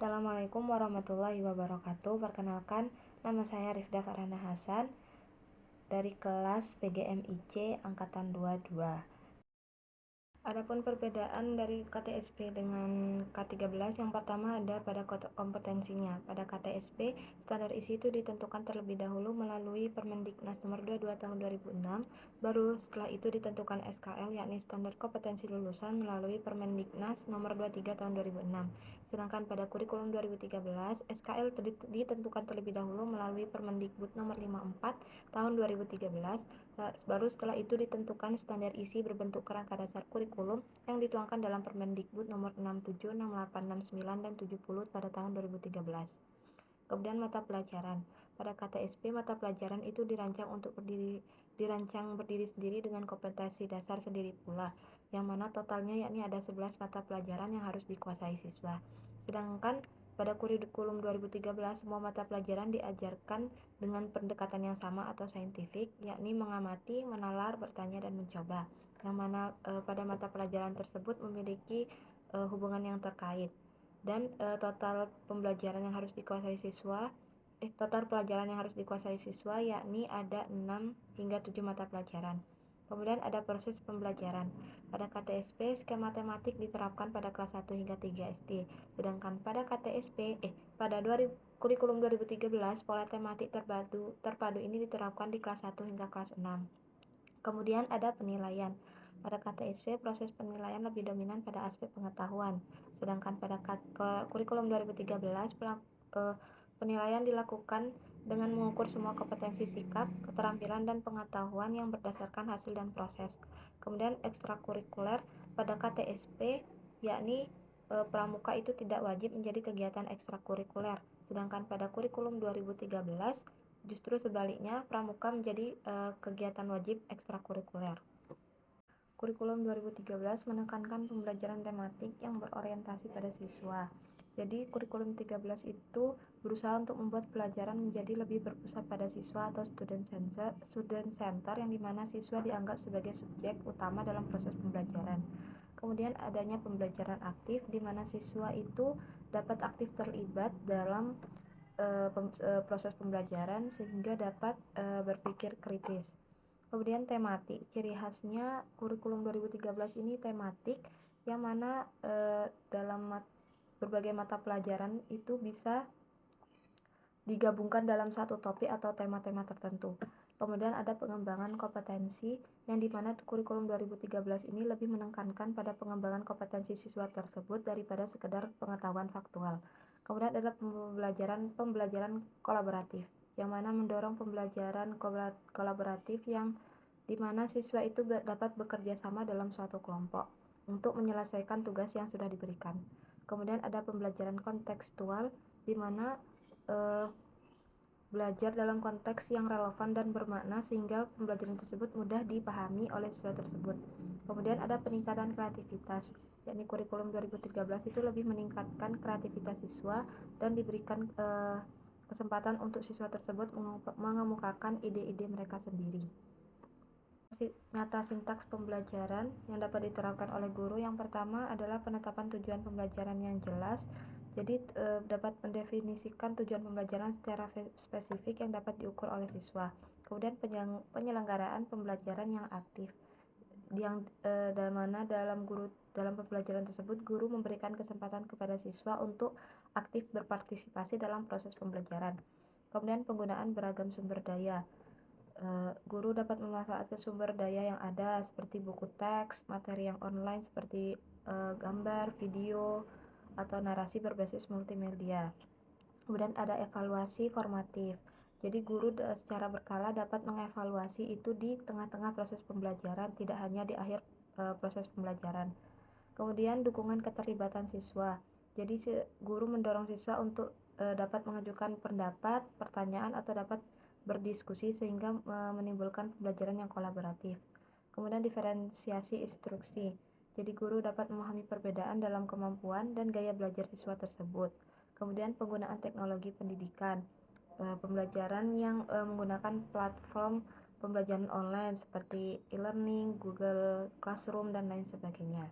Assalamualaikum warahmatullahi wabarakatuh. Perkenalkan, nama saya Rifda Farhana Hasan dari kelas PGMIC Angkatan 22. Adapun perbedaan dari KTSP dengan K13, yang pertama ada pada kompetensinya. Pada KTSP, standar isi itu ditentukan terlebih dahulu melalui Permendiknas nomor 22 tahun 2006, baru setelah itu ditentukan SKL, yakni standar kompetensi lulusan melalui Permendiknas nomor 23 tahun 2006. Sedangkan pada kurikulum 2013, SKL ditentukan terlebih dahulu melalui Permendikbud nomor 54 tahun 2013, baru setelah itu ditentukan standar isi berbentuk kerangka dasar kurikulum yang dituangkan dalam Permendikbud nomor 67, 68, 69, dan 70 pada tahun 2013. Kemudian mata pelajaran. Pada KTSP, mata pelajaran itu dirancang berdiri sendiri dengan kompetensi dasar sendiri pula, yang mana totalnya yakni ada 11 mata pelajaran yang harus dikuasai siswa. Sedangkan pada kurikulum 2013, semua mata pelajaran diajarkan dengan pendekatan yang sama atau saintifik, yakni mengamati, menalar, bertanya, dan mencoba. Yang mana pada mata pelajaran tersebut memiliki hubungan yang terkait. Dan total pelajaran yang harus dikuasai siswa yakni ada 6 hingga 7 mata pelajaran. Kemudian ada proses pembelajaran. Pada KTSP, skema tematik diterapkan pada kelas 1 hingga 3 SD. Sedangkan pada kurikulum 2013, pola tematik terpadu ini diterapkan di kelas 1 hingga kelas 6. Kemudian ada penilaian. Pada KTSP, proses penilaian lebih dominan pada aspek pengetahuan. Sedangkan pada kurikulum 2013, penilaian dilakukan dengan mengukur semua kompetensi sikap, keterampilan, dan pengetahuan yang berdasarkan hasil dan proses. Kemudian ekstrakurikuler pada KTSP, yakni pramuka itu tidak wajib menjadi kegiatan ekstrakurikuler. Sedangkan pada kurikulum 2013, justru sebaliknya, pramuka menjadi kegiatan wajib ekstrakurikuler. Kurikulum 2013 menekankan pembelajaran tematik yang berorientasi pada siswa. Jadi kurikulum 13 itu berusaha untuk membuat pelajaran menjadi lebih berpusat pada siswa atau student center, yang dimana siswa dianggap sebagai subjek utama dalam proses pembelajaran. Kemudian adanya pembelajaran aktif, di mana siswa itu dapat aktif terlibat dalam proses pembelajaran sehingga dapat berpikir kritis. Kemudian tematik, ciri khasnya kurikulum 2013 ini tematik, yang mana dalam berbagai mata pelajaran itu bisa digabungkan dalam satu topik atau tema-tema tertentu. Kemudian ada pengembangan kompetensi, yang dimana kurikulum 2013 ini lebih menekankan pada pengembangan kompetensi siswa tersebut daripada sekedar pengetahuan faktual. Kemudian ada pembelajaran kolaboratif, yang mana mendorong pembelajaran kolaboratif yang dimana siswa itu dapat bekerja sama dalam suatu kelompok untuk menyelesaikan tugas yang sudah diberikan. Kemudian ada pembelajaran kontekstual, di mana belajar dalam konteks yang relevan dan bermakna sehingga pembelajaran tersebut mudah dipahami oleh siswa tersebut. Kemudian ada peningkatan kreativitas, yakni kurikulum 2013 itu lebih meningkatkan kreativitas siswa dan diberikan kesempatan untuk siswa tersebut mengemukakan ide-ide mereka sendiri. Nyata sintaks pembelajaran yang dapat diterapkan oleh guru, yang pertama adalah penetapan tujuan pembelajaran yang jelas. Jadi dapat mendefinisikan tujuan pembelajaran secara spesifik yang dapat diukur oleh siswa. Kemudian penyelenggaraan pembelajaran yang aktif, yang dalam pembelajaran tersebut guru memberikan kesempatan kepada siswa untuk aktif berpartisipasi dalam proses pembelajaran. Kemudian penggunaan beragam sumber daya. Guru dapat memanfaatkan sumber daya yang ada seperti buku teks, materi yang online seperti gambar, video, atau narasi berbasis multimedia. Kemudian ada evaluasi formatif. Jadi guru secara berkala dapat mengevaluasi itu di tengah-tengah proses pembelajaran, tidak hanya di akhir proses pembelajaran. Kemudian dukungan keterlibatan siswa. Jadi guru mendorong siswa untuk dapat mengajukan pendapat, pertanyaan, atau dapat berdiskusi sehingga menimbulkan pembelajaran yang kolaboratif. Kemudian diferensiasi instruksi. Jadi guru dapat memahami perbedaan dalam kemampuan dan gaya belajar siswa tersebut. Kemudian penggunaan teknologi pendidikan. Pembelajaran yang menggunakan platform pembelajaran online seperti e-learning, Google Classroom, dan lain sebagainya.